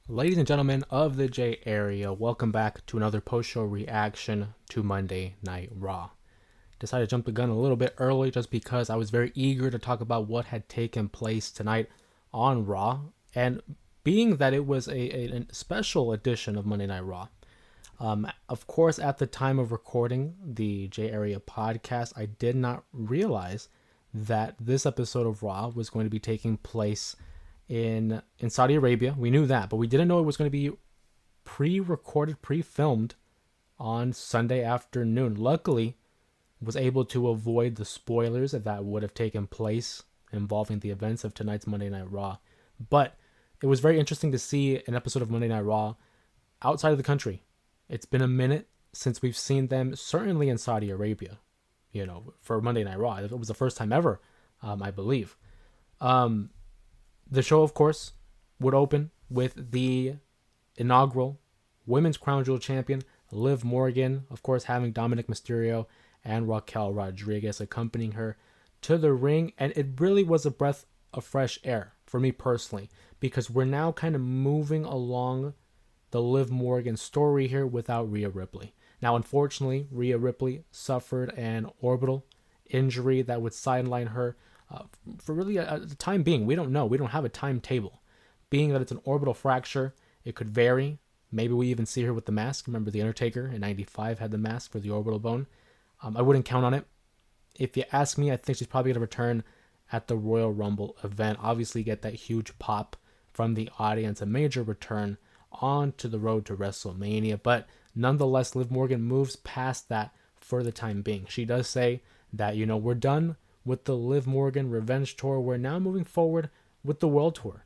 Ladies and gentlemen of the J area, welcome back to another post-show reaction to Monday Night Raw. Decided to jump the gun a little bit early just because I was very eager to talk about what had taken place tonight on Raw, and being that it was a special edition of Monday Night Raw. Of course, at the time of recording the J Area podcast, I did not realize that this episode of Raw was going to be taking place in Saudi Arabia. We knew that, but we didn't know it was going to be pre-recorded, pre-filmed on Sunday afternoon. Luckily, was able to avoid the spoilers that would have taken place involving the events of tonight's Monday Night Raw. But it was very interesting to see an episode of Monday Night Raw outside of the country. It's been a minute since we've seen them, certainly in Saudi Arabia, for Monday Night Raw. It was the first time ever, I believe. The show, of course, would open with the inaugural Women's Crown Jewel champion, Liv Morgan, of course, having Dominic Mysterio and Raquel Rodriguez accompanying her to the ring. And it really was a breath of fresh air for me personally, because we're now kind of moving along the Liv Morgan story here without Rhea Ripley. Now, unfortunately, Rhea Ripley suffered an orbital injury that would sideline her for really a time being. We don't know. We don't have a timetable. Being that it's an orbital fracture, it could vary. Maybe we even see her with the mask. Remember, The Undertaker in 95 had the mask for the orbital bone. I wouldn't count on it. If you ask me, I think she's probably going to return at the Royal Rumble event. Obviously, get that huge pop from the audience, a major return onto the road to WrestleMania. But nonetheless, Liv Morgan moves past that for the time being. She does say that, we're done with the Liv Morgan Revenge Tour. We're now moving forward with the World Tour.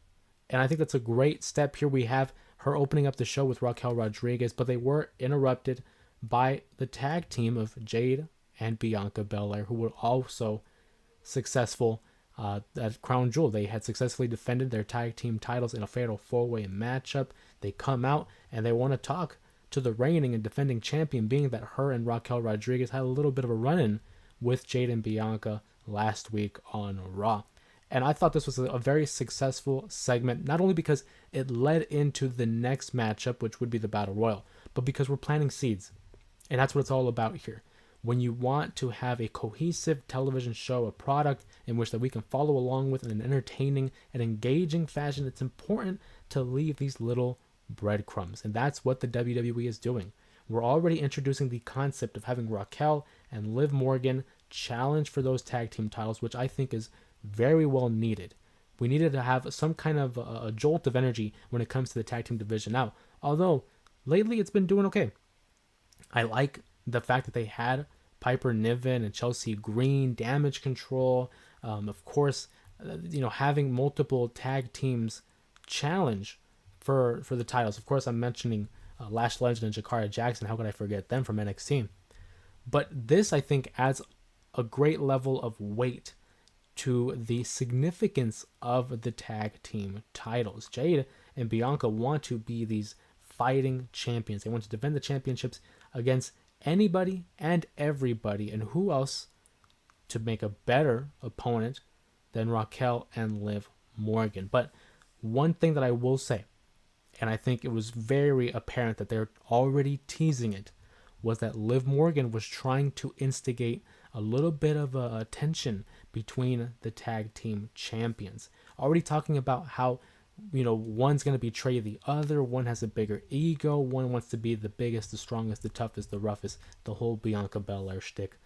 And I think that's a great step here. We have her opening up the show with Raquel Rodriguez, but they were interrupted by the tag team of Jade and Bianca Belair, who were also successful at Crown Jewel. They had successfully defended their tag team titles in a fatal four-way matchup. They come out and they want to talk to the reigning and defending champion, being that her and Raquel Rodriguez had a little bit of a run-in with Jade and Bianca last week on Raw. And I thought this was a very successful segment, not only because it led into the next matchup, which would be the Battle Royal, but because we're planting seeds. And that's what it's all about here. When you want to have a cohesive television show, a product in which that we can follow along with in an entertaining and engaging fashion, it's important to leave these little breadcrumbs. And that's what the WWE is doing. We're already introducing the concept of having Raquel and Liv Morgan challenge for those tag team titles, which I think is very well needed. We needed to have some kind of a jolt of energy when it comes to the tag team division. Now, although lately it's been doing okay, I like the fact that they had Piper Niven and Chelsea Green, Damage Control, of course, having multiple tag teams challenge for the titles. Of course, I'm mentioning Lash Legend and Jakara Jackson. How could I forget them from NXT? But this, I think, adds a great level of weight to the significance of the tag team titles. Jade and Bianca want to be these fighting champions. They want to defend the championships against anybody and everybody. And who else to make a better opponent than Raquel and Liv Morgan? But one thing that I will say, and I think it was very apparent that they're already teasing it, was that Liv Morgan was trying to instigate a little bit of a tension between the tag team champions. Already talking about how, one's going to betray the other, one has a bigger ego, one wants to be the biggest, the strongest, the toughest, the roughest, the whole Bianca Belair shtick.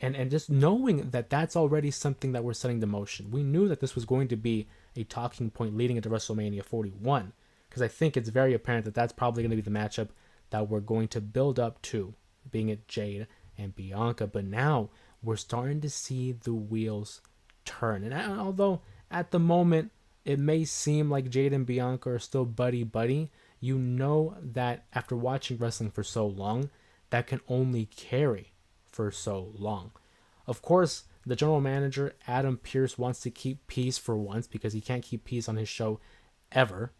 And just knowing that that's already something that we're setting to motion. We knew that this was going to be a talking point leading into WrestleMania 41, because I think it's very apparent that that's probably going to be the matchup that we're going to build up to, being it Jade and Bianca. But now we're starting to see the wheels turn. And although at the moment it may seem like Jade and Bianca are still buddy-buddy, you know that after watching wrestling for so long, that can only carry for so long. Of course, the general manager, Adam Pearce, wants to keep peace for once because he can't keep peace on his show ever.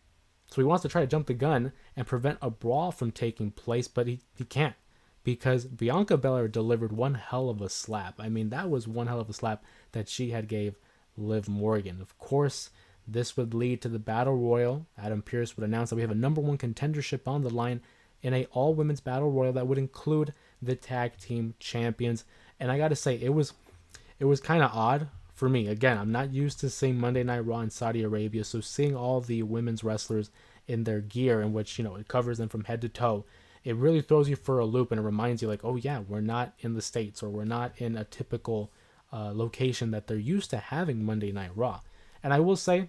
So he wants to try to jump the gun and prevent a brawl from taking place, but he can't, because Bianca Belair delivered one hell of a slap. I mean, that was one hell of a slap that she had gave Liv Morgan. Of course, This would lead to the Battle Royal. Adam Pearce would announce that we have a number one contendership on the line in a all-women's Battle Royal that would include the tag team champions. And I got to say, it was kind of odd for me. Again, I'm not used to seeing Monday Night Raw in Saudi Arabia, so seeing all the women's wrestlers in their gear, in which, it covers them from head to toe, it really throws you for a loop, and it reminds you, like, oh yeah, we're not in the States, or we're not in a typical location that they're used to having Monday Night Raw. And I will say,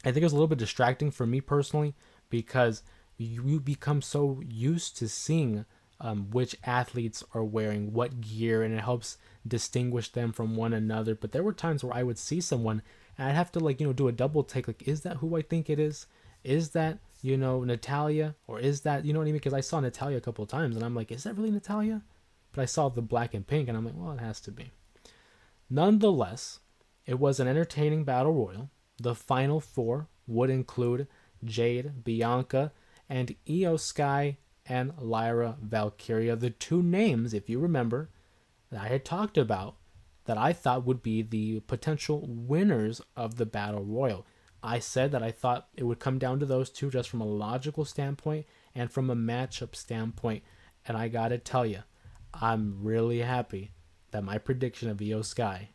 I think it was a little bit distracting for me personally, because you become so used to seeing which athletes are wearing what gear, and it helps distinguish them from one another. But there were times where I would see someone and I'd have to do a double take, like, is that who I think it is? Is that Natalia, or is that, you know what I mean? Because I saw Natalia a couple of times and I'm like, is that really Natalia? But I saw the black and pink and I'm like, well, it has to be. Nonetheless, it was an entertaining battle royal. The final four would include Jade, Bianca, and Io Sky and Lyra Valkyria, the two names, if you remember, that I had talked about that I thought would be the potential winners of the Battle Royal. I said that I thought it would come down to those two, just from a logical standpoint and from a matchup standpoint. And I gotta tell you, I'm really happy that my prediction of Io Sky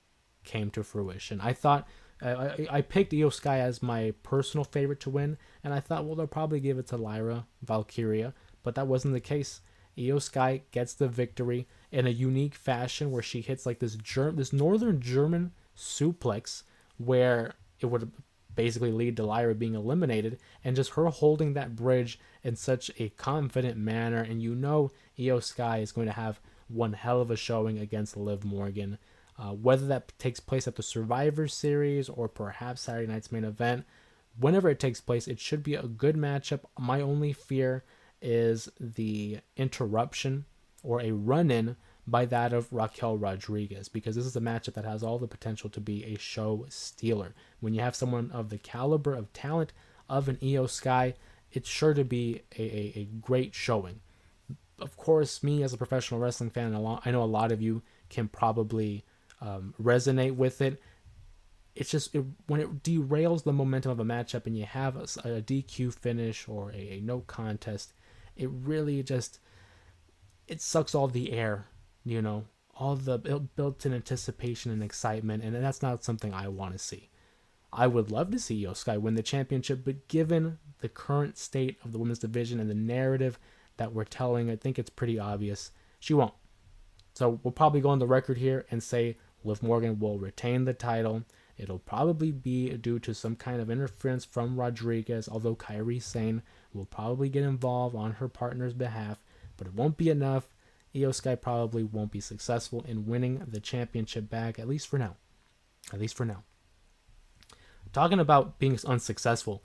came to fruition. I thought I picked Io Sky as my personal favorite to win, and I thought, well, they'll probably give it to Lyra Valkyria, but that wasn't the case. Io Sky gets the victory in a unique fashion, where she hits like this northern German suplex, where it would basically lead to Lyra being eliminated, and just her holding that bridge in such a confident manner. And Io Sky is going to have one hell of a showing against Liv Morgan. Whether that takes place at the Survivor Series or perhaps Saturday night's main event, whenever it takes place, it should be a good matchup. My only fear is the interruption or a run-in by that of Raquel Rodriguez, because this is a matchup that has all the potential to be a show stealer. When you have someone of the caliber of talent of an Io Sky, it's sure to be a great showing. Of course, me as a professional wrestling fan, I know a lot of you can probably resonate with it. It's just when it derails the momentum of a matchup and you have a DQ finish or a no contest, it really just, it sucks all the air, all the built-in anticipation and excitement, and that's not something I want to see. I would love to see Io Sky win the championship, but given the current state of the women's division and the narrative that we're telling, I think it's pretty obvious she won't. So we'll probably go on the record here and say Liv Morgan will retain the title. It'll probably be due to some kind of interference from Rodriguez, although Kairi Sane will probably get involved on her partner's behalf, but it won't be enough. Io Sky probably won't be successful in winning the championship back, at least for now. At least for now. Talking about being unsuccessful,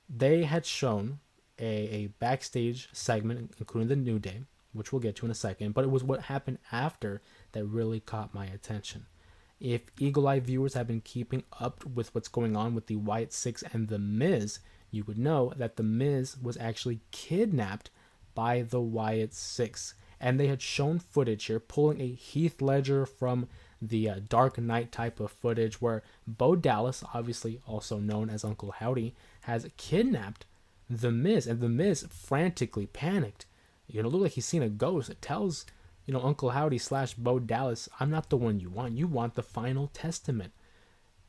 they had shown a backstage segment, including the New Day, which we'll get to in a second, but it was what happened after that really caught my attention. If Eagle Eye viewers have been keeping up with what's going on with the Wyatt Six and The Miz, you would know that The Miz was actually kidnapped by the Wyatt Six. And they had shown footage here, pulling a Heath Ledger from the Dark Knight type of footage, where Bo Dallas, obviously also known as Uncle Howdy, has kidnapped The Miz. And The Miz frantically panicked. Look like he's seen a ghost. It tells Uncle Howdy / Bo Dallas, I'm not the one you want. You want the final testament.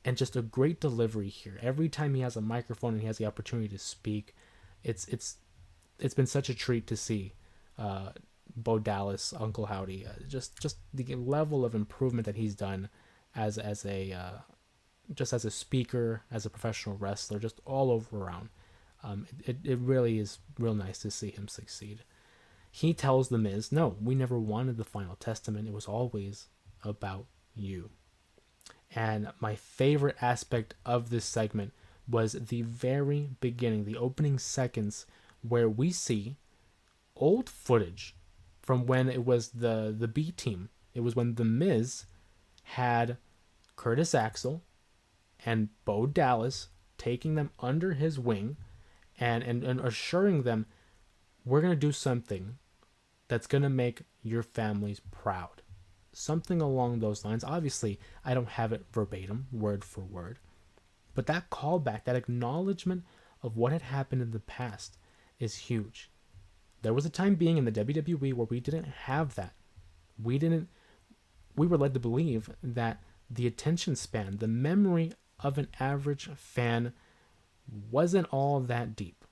And just a great delivery here. Every time he has a microphone and he has the opportunity to speak, it's been such a treat to see Bo Dallas, Uncle Howdy, just the level of improvement that he's done as a speaker, as a professional wrestler, just all over around. It really is real nice to see him succeed. He tells The Miz, no, we never wanted the final testament. It was always about you. And my favorite aspect of this segment was the very beginning, the opening seconds, where we see old footage from when it was the B team. It was when The Miz had Curtis Axel and Bo Dallas taking them under his wing and assuring them, we're going to do something that's going to make your families proud. Something along those lines. Obviously, I don't have it verbatim, word for word. But that callback, that acknowledgement of what had happened in the past is huge. There was a time being in the WWE where we didn't have that. We were led to believe that the attention span, the memory of an average fan wasn't all that deep.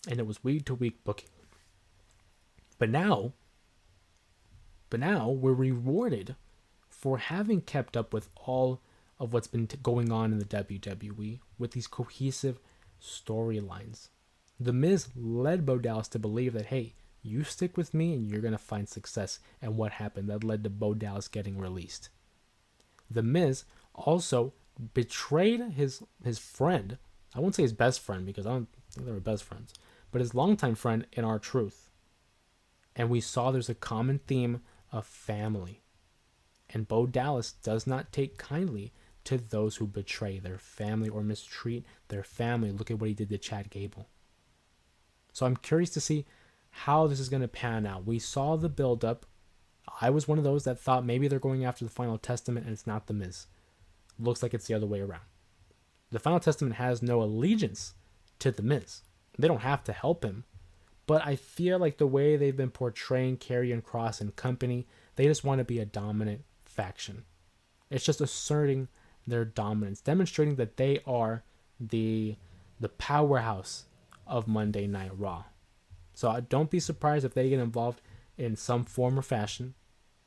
And it was week to week booking. But now we're rewarded for having kept up with all of what's been going on in the WWE with these cohesive storylines. The Miz led Bo Dallas to believe that, hey, you stick with me and you're going to find success. And what happened? That led to Bo Dallas getting released. The Miz also betrayed his friend. I won't say his best friend because I don't think they were best friends, but his longtime friend in R-Truth. And we saw there's a common theme of family. And Bo Dallas does not take kindly to those who betray their family or mistreat their family. Look at what he did to Chad Gable. So I'm curious to see how this is going to pan out. We saw the build-up. I was one of those that thought maybe they're going after the Final Testament and it's not The Miz. Looks like it's the other way around. The Final Testament has no allegiance to The Miz. They don't have to help him. But I feel like the way they've been portraying Karrion Kross and company, they just want to be a dominant faction. It's just asserting their dominance, demonstrating that they are the powerhouse of Monday Night Raw. So don't be surprised if they get involved in some form or fashion.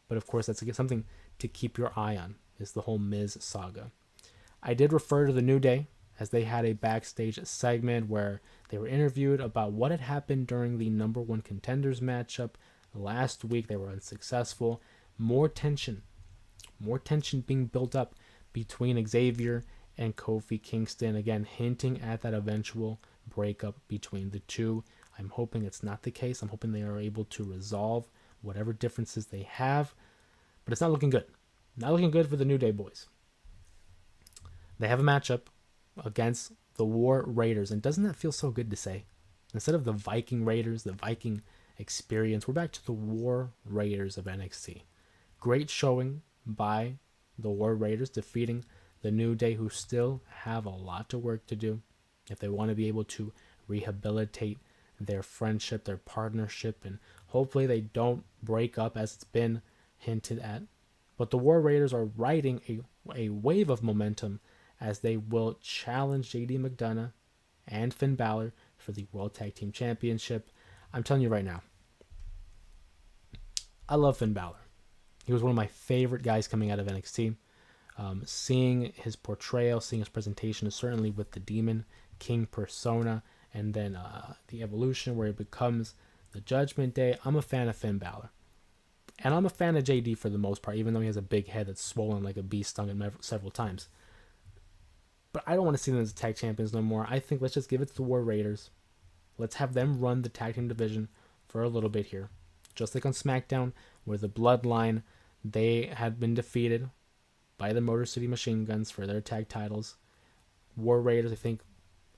But of course, that's something to keep your eye on, is the whole Miz saga. I did refer to the New Day as they had a backstage segment where they were interviewed about what had happened during the number one contenders matchup last week. They were unsuccessful. More tension being built up between Xavier and Kofi Kingston. Again, hinting at that eventual breakup between the two. I'm hoping it's not the case. I'm hoping they are able to resolve whatever differences they have. But it's not looking good. Not looking good for the New Day boys. They have a matchup against the War Raiders. And doesn't that feel so good to say? Instead of the Viking Raiders, the Viking experience, we're back to the War Raiders of NXT. Great showing by the War Raiders, defeating the New Day, who still have a lot of work to do if they want to be able to rehabilitate their friendship, their partnership, and hopefully they don't break up as it's been hinted at. But the War Raiders are riding a wave of momentum as they will challenge JD McDonough and Finn Balor for the World Tag Team Championship. I'm telling you right now, I love Finn Balor. He was one of my favorite guys coming out of NXT. Seeing his portrayal, seeing his presentation, certainly with the Demon King persona, and then the evolution where he becomes the Judgment Day. I'm a fan of Finn Balor. And I'm a fan of JD for the most part, even though he has a big head that's swollen like a bee stung him several times. But I don't want to see them as tag champions no more. I think let's just give it to the War Raiders. Let's have them run the tag team division for a little bit here. Just like on SmackDown, where the Bloodline, they had been defeated by the Motor City Machine Guns for their tag titles. War Raiders, I think,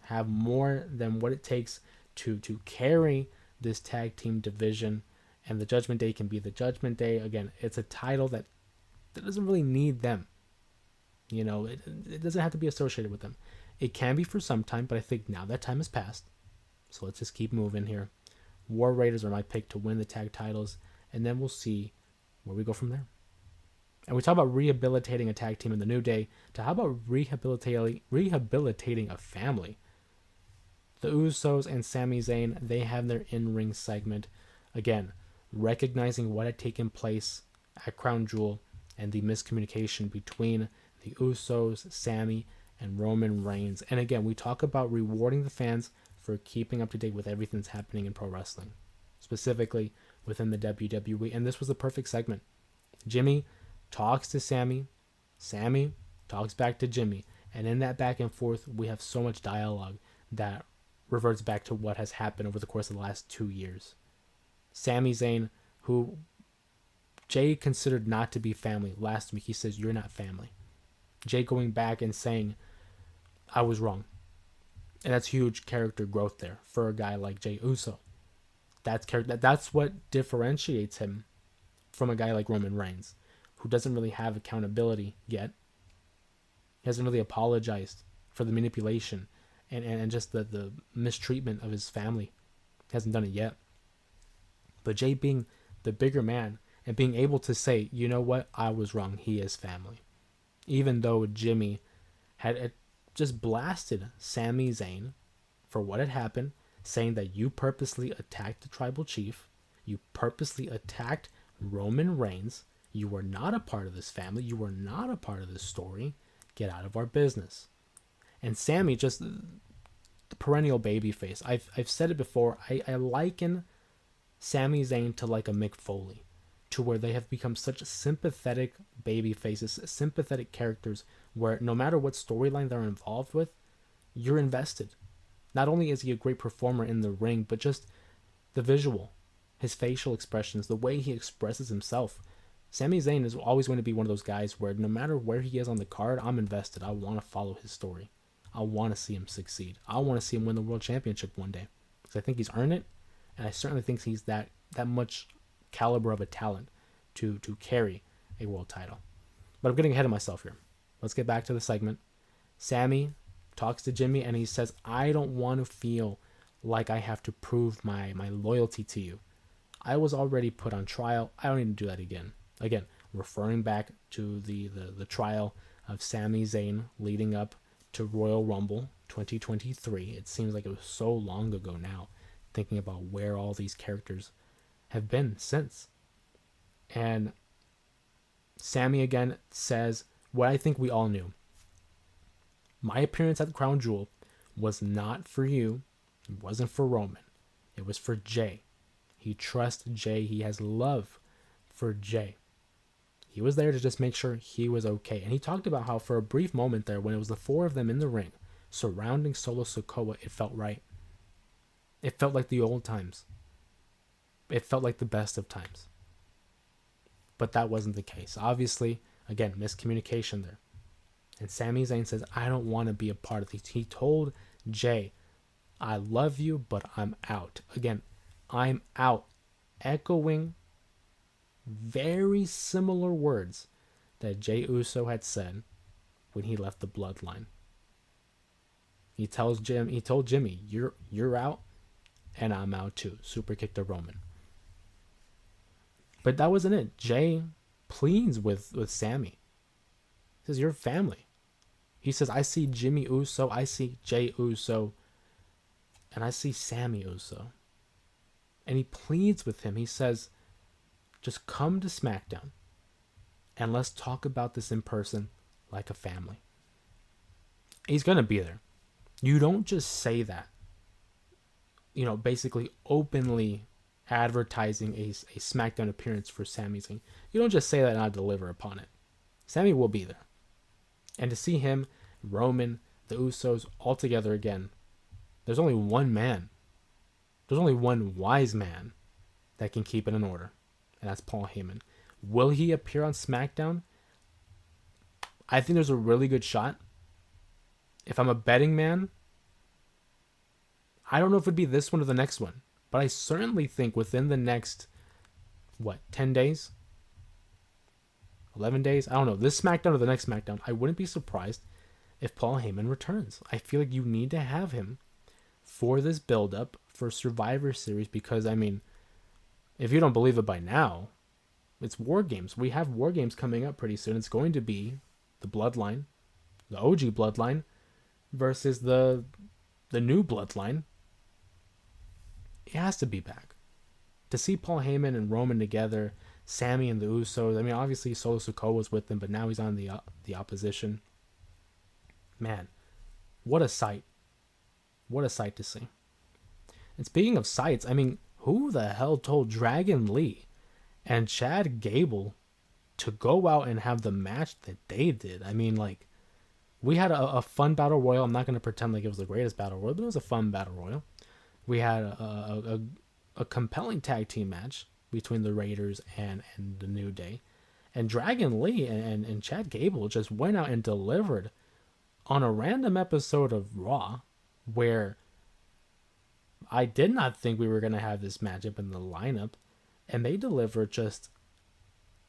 have more than what it takes to carry this tag team division. And the Judgment Day can be the Judgment Day. Again, it's a title that doesn't really need them. You know, it doesn't have to be associated with them. It can be for some time, but I think now that time has passed. So let's just keep moving here. War Raiders are my pick to win the tag titles, and then we'll see where we go from there. And we talk about rehabilitating a tag team in the New Day, to how about rehabilitating a family? The Usos and Sami Zayn, they have their in-ring segment. Again, recognizing what had taken place at Crown Jewel and the miscommunication between the Usos, Sami, and Roman Reigns. And again, we talk about rewarding the fans for keeping up to date with everything that's happening in pro wrestling, specifically within the WWE. And this was the perfect segment. Jimmy talks to Sami, Sami talks back to Jimmy, and in that back and forth, we have so much dialogue that reverts back to what has happened over the course of the last 2 years. Sami Zayn, who Jay considered not to be family last week, he says, "You're not family." Jay going back and saying, "I was wrong." And that's huge character growth there for a guy like Jey Uso. That's what differentiates him from a guy like Roman Reigns, who doesn't really have accountability yet. He hasn't really apologized for the manipulation and just the mistreatment of his family. He hasn't done it yet. But Jay being the bigger man and being able to say, you know what, I was wrong. He is family. Even though Jimmy had just blasted Sami Zayn for what had happened, saying that you purposely attacked the tribal chief, you purposely attacked Roman Reigns, you were not a part of this family, you were not a part of this story, get out of our business. And Sami, just the perennial baby face. I've said it before, I liken Sami Zayn to like a Mick Foley, to where they have become such sympathetic baby faces, sympathetic characters, where no matter what storyline they're involved with, you're invested. Not only is he a great performer in the ring, but just the visual, his facial expressions, the way he expresses himself. Sami Zayn is always going to be one of those guys where no matter where he is on the card, I'm invested. I want to follow his story. I want to see him succeed. I want to see him win the world championship one day, because I think he's earned it, and I certainly think he's that much caliber of a talent to carry a world title. But I'm getting ahead of myself here. Let's get back to the segment. Sami talks to Jimmy and he says, I don't want to feel like I have to prove my loyalty to you. I was already put on trial. I don't need to do that again. Again, referring back to the trial of Sami Zayn leading up to Royal Rumble 2023. It seems like it was so long ago now, thinking about where all these characters have been since. And Sami again says what I think we all knew. My appearance at the Crown Jewel was not for you. It wasn't for Roman. It was for Jay. He trusts Jay. He has love for Jay. He was there to just make sure he was okay. And he talked about how for a brief moment there, when it was the four of them in the ring, surrounding Solo Sikoa, it felt right. It felt like the old times. It felt like the best of times. But that wasn't the case. Obviously, again, miscommunication there. And Sami Zayn says, I don't want to be a part of this. He told Jay, I love you, but I'm out. Again, I'm out. Echoing very similar words that Jey Uso had said when he left the bloodline. He told Jimmy, you're out, and I'm out too. Super kick to Roman. But that wasn't it. Jay pleads with Sami. He says, you're family. He says, I see Jimmy Uso, I see Jey Uso, and I see Sami Uso. And he pleads with him. He says, just come to SmackDown and let's talk about this in person like a family. He's going to be there. You don't just say that, basically openly advertising a SmackDown appearance for Sami Zayn. You don't just say that and not deliver upon it. Sami will be there. And to see him, Roman, the Usos, all together again, there's only one man. There's only one wise man that can keep it in order. And that's Paul Heyman. Will he appear on SmackDown? I think there's a really good shot. If I'm a betting man, I don't know if it'd be this one or the next one. But I certainly think within the next, 10 days? 11 days? I don't know. This SmackDown or the next SmackDown, I wouldn't be surprised if Paul Heyman returns. I feel like you need to have him for this build-up for Survivor Series because, if you don't believe it by now, it's War Games. We have War Games coming up pretty soon. It's going to be the Bloodline, the OG Bloodline, versus the new Bloodline. He has to be back. To see Paul Heyman and Roman together, Sami and the Usos. Obviously Solo Sikoa was with them, but now he's on the opposition. Man, what a sight. What a sight to see. And speaking of sights, who the hell told Dragon Lee and Chad Gable to go out and have the match that they did? We had a fun battle royal. I'm not going to pretend like it was the greatest battle royal, but it was a fun battle royal. We had a compelling tag team match between the Raiders and the New Day. And Dragon Lee and Chad Gable just went out and delivered on a random episode of Raw where I did not think we were going to have this matchup in the lineup. And they delivered just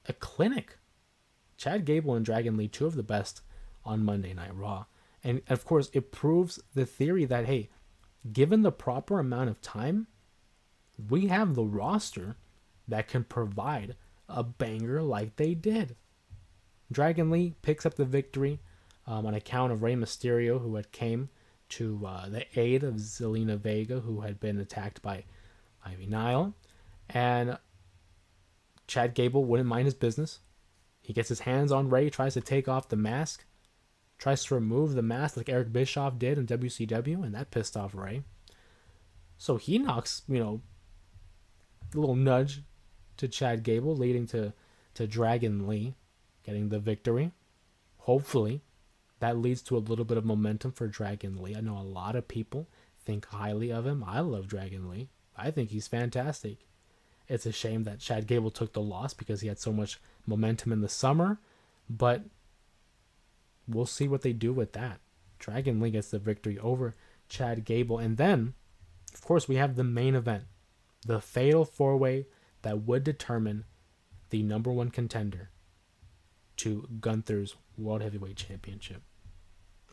a clinic. Chad Gable and Dragon Lee, two of the best on Monday Night Raw. And of course, it proves the theory that, hey, given the proper amount of time, we have the roster that can provide a banger like they did. Dragon Lee picks up the victory on account of Rey Mysterio, who had came to the aid of Zelina Vega, who had been attacked by Ivy Nile. And Chad Gable wouldn't mind his business. He gets his hands on Rey, tries to take off the mask, tries to remove the mask like Eric Bischoff did in WCW, and that pissed off Rey. So he knocks, a little nudge to Chad Gable, leading to Dragon Lee getting the victory. Hopefully, that leads to a little bit of momentum for Dragon Lee. I know a lot of people think highly of him. I love Dragon Lee. I think he's fantastic. It's a shame that Chad Gable took the loss because he had so much momentum in the summer, but we'll see what they do with that. Dragon Lee gets the victory over Chad Gable. And then, of course, we have the main event, the fatal four-way that would determine the number one contender to Gunther's World Heavyweight Championship.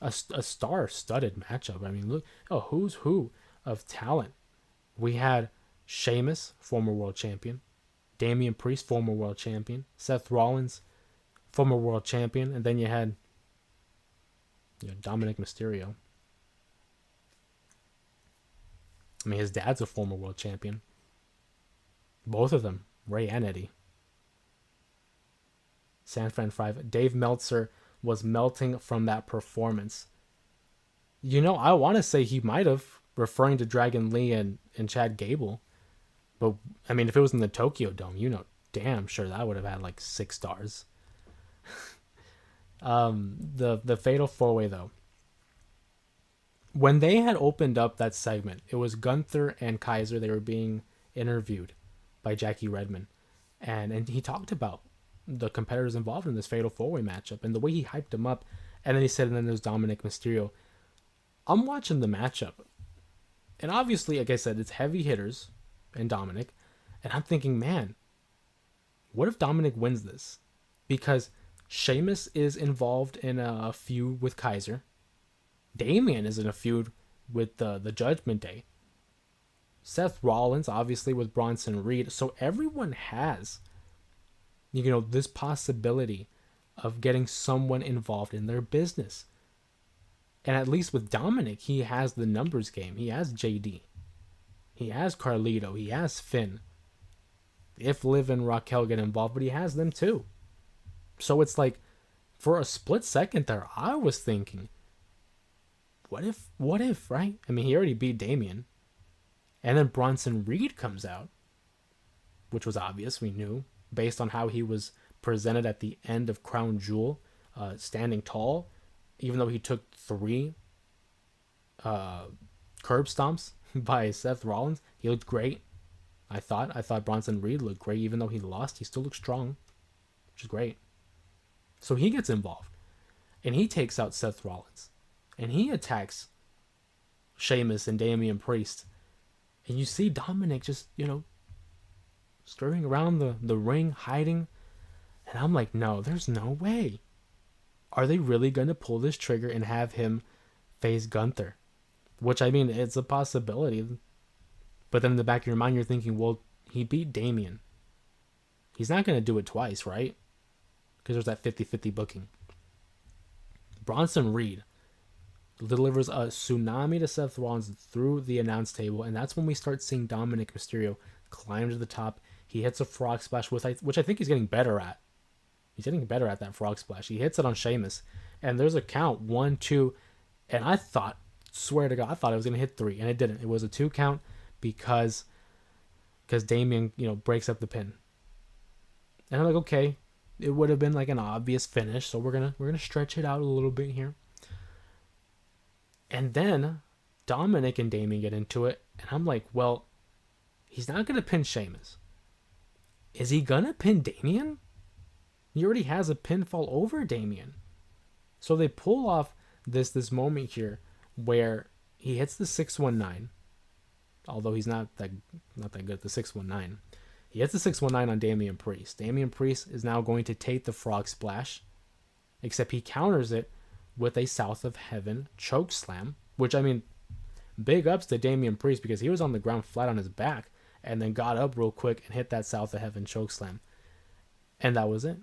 A star-studded matchup. I mean, look, who's who of talent. We had Sheamus, former world champion, Damian Priest, former world champion, Seth Rollins, former world champion, and then you had Dominic Mysterio. I mean, his dad's a former world champion. Both of them, Ray and Eddie. San Fran 5. Dave Meltzer was melting from that performance. I want to say he might have, referring to Dragon Lee and Chad Gable. But, I mean, if it was in the Tokyo Dome, damn sure that would have had like 6 stars. The Fatal 4-Way, though. When they had opened up that segment, it was Gunther and Kaiser. They were being interviewed by Jackie Redmond. And he talked about the competitors involved in this Fatal 4-Way matchup and the way he hyped them up. And then he said, and then there's Dominic Mysterio. I'm watching the matchup. And obviously, like I said, it's heavy hitters and Dominic. And I'm thinking, man, what if Dominic wins this? Because Sheamus is involved in a feud with Kaiser. Damian is in a feud with the Judgment Day. Seth Rollins, obviously, with Bronson Reed. So everyone has, this possibility of getting someone involved in their business. And at least with Dominic, he has the numbers game. He has JD. He has Carlito. He has Finn. If Liv and Raquel get involved, but he has them too. So it's like, for a split second there, I was thinking, what if, right? I mean, he already beat Damian. And then Bronson Reed comes out, which was obvious, we knew, based on how he was presented at the end of Crown Jewel, standing tall, even though he took 3 curb stomps by Seth Rollins. He looked great. I thought Bronson Reed looked great, even though he lost. He still looked strong, which is great. So he gets involved, and he takes out Seth Rollins, and he attacks Sheamus and Damian Priest. And you see Dominic just, scurrying around the ring, hiding. And I'm like, no, there's no way. Are they really going to pull this trigger and have him face Gunther? Which, I mean, it's a possibility. But then in the back of your mind, you're thinking, well, he beat Damian. He's not going to do it twice, right? Because there's that 50-50 booking. Bronson Reed delivers a tsunami to Seth Rollins through the announce table, and that's when we start seeing Dominic Mysterio climb to the top. He hits a frog splash, which I think he's getting better at. He's getting better at that frog splash. He hits it on Sheamus, and there's a count, 1, 2, and I thought, swear to God, I thought it was going to hit 3, and it didn't. It was a 2 count because Damian, breaks up the pin. And I'm like, okay, it would have been like an obvious finish, so we're gonna stretch it out a little bit here. And then Dominic and Damian get into it, and I'm like, well, he's not gonna pin Sheamus. Is he gonna pin Damian? He already has a pinfall over Damian. So they pull off this moment here where he hits the 619, although he's not that good at the 619. He hits the 619 on Damian Priest. Damian Priest is now going to take the frog splash, except he counters it with a South of Heaven choke slam, which, I mean, big ups to Damian Priest because he was on the ground flat on his back and then got up real quick and hit that South of Heaven choke slam. And that was it.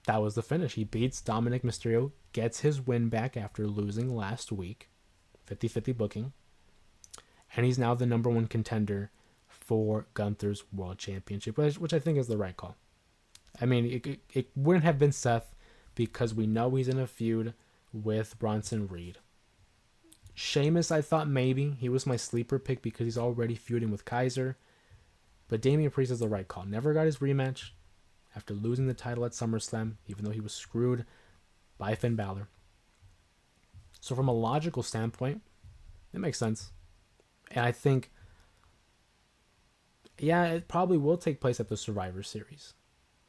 That was the finish. He beats Dominic Mysterio, gets his win back after losing last week, 50-50 booking, and he's now the number one contender for Gunther's World Championship, which I think is the right call. I mean, it wouldn't have been Seth because we know he's in a feud with Bronson Reed. Sheamus, I thought maybe. He was my sleeper pick because he's already feuding with Kaiser. But Damian Priest is the right call. Never got his rematch after losing the title at SummerSlam, even though he was screwed by Finn Balor. So from a logical standpoint, it makes sense. And I think, yeah, it probably will take place at the Survivor Series.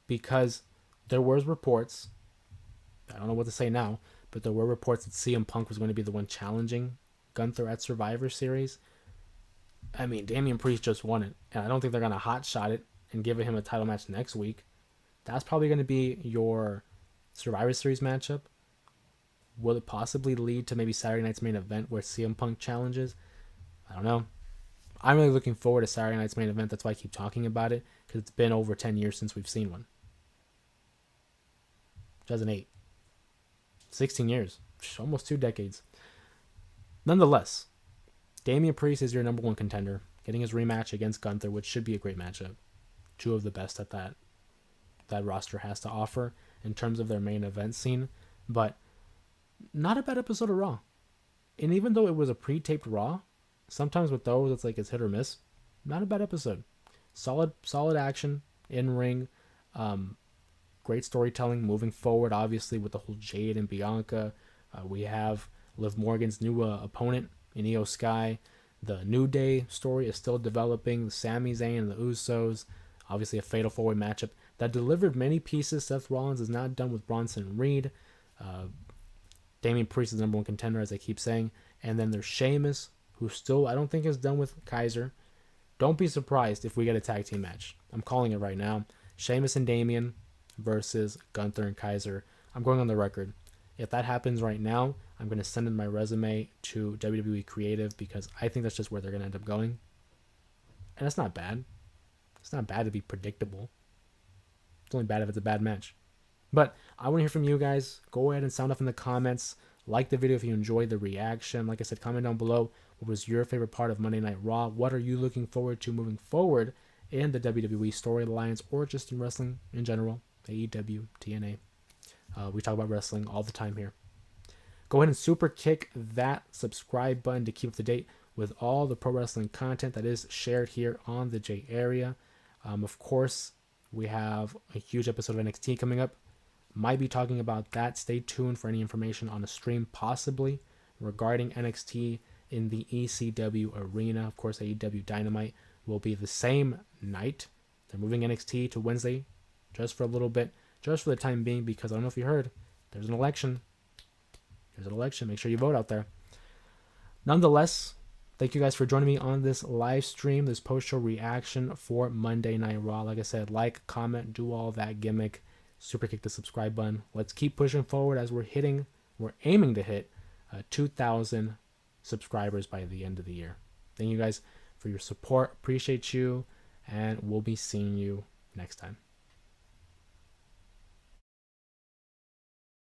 Because there was reports, I don't know what to say now, but there were reports that CM Punk was going to be the one challenging Gunther at Survivor Series. I mean, Damian Priest just won it, and I don't think they're going to hotshot it and give him a title match next week. That's probably going to be your Survivor Series matchup. Will it possibly lead to maybe Saturday night's main event where CM Punk challenges? I don't know. I'm really looking forward to Saturday night's main event. That's why I keep talking about it, because it's been over 10 years since we've seen one. 2008. 16 years. Almost 2 decades. Nonetheless, Damian Priest is your number one contender, getting his rematch against Gunther, which should be a great matchup. 2 of the best at that roster has to offer in terms of their main event scene. But not a bad episode of Raw. And even though it was a pre-taped Raw, sometimes with those it's like it's hit or miss. Not a bad episode. Solid action in ring. Great storytelling moving forward, obviously, with the whole Jade and Bianca. We have Liv Morgan's new opponent in Io Sky. The New Day story is still developing. Sami Zayn and the Usos. Obviously, a fatal 4-way matchup that delivered many pieces. Seth Rollins is not done with Bronson Reed. Damian Priest is the number one contender, as I keep saying. And then there's Sheamus, who still I don't think is done with Kaiser. Don't be surprised if we get a tag team match. I'm calling it right now. Sheamus and Damian versus Gunther and Kaiser. I'm going on the record. If that happens right now, I'm going to send in my resume to WWE Creative because I think that's just where they're going to end up going. And that's not bad. It's not bad to be predictable. It's only bad if it's a bad match. But I want to hear from you guys. Go ahead and sound off in the comments. Like the video if you enjoyed the reaction. Like I said, comment down below what was your favorite part of Monday Night Raw. What are you looking forward to moving forward in the WWE storylines or just in wrestling in general? AEW, TNA. We talk about wrestling all the time here. Go ahead and super kick that subscribe button to keep up to date with all the pro wrestling content that is shared here on the J area. Of course, we have a huge episode of NXT coming up. Might be talking about that. Stay tuned for any information on a stream, possibly regarding NXT in the ECW arena. Of course, AEW Dynamite will be the same night. They're moving NXT to Wednesday just for a little bit, just for the time being, because I don't know if you heard, there's an election. There's an election. Make sure you vote out there. Nonetheless, thank you guys for joining me on this live stream, this post-show reaction for Monday Night Raw. Like I said, like, comment, do all that gimmick. Super kick the subscribe button. Let's keep pushing forward as we're aiming to hit 2,000 subscribers by the end of the year. Thank you guys for your support. Appreciate you, and we'll be seeing you next time.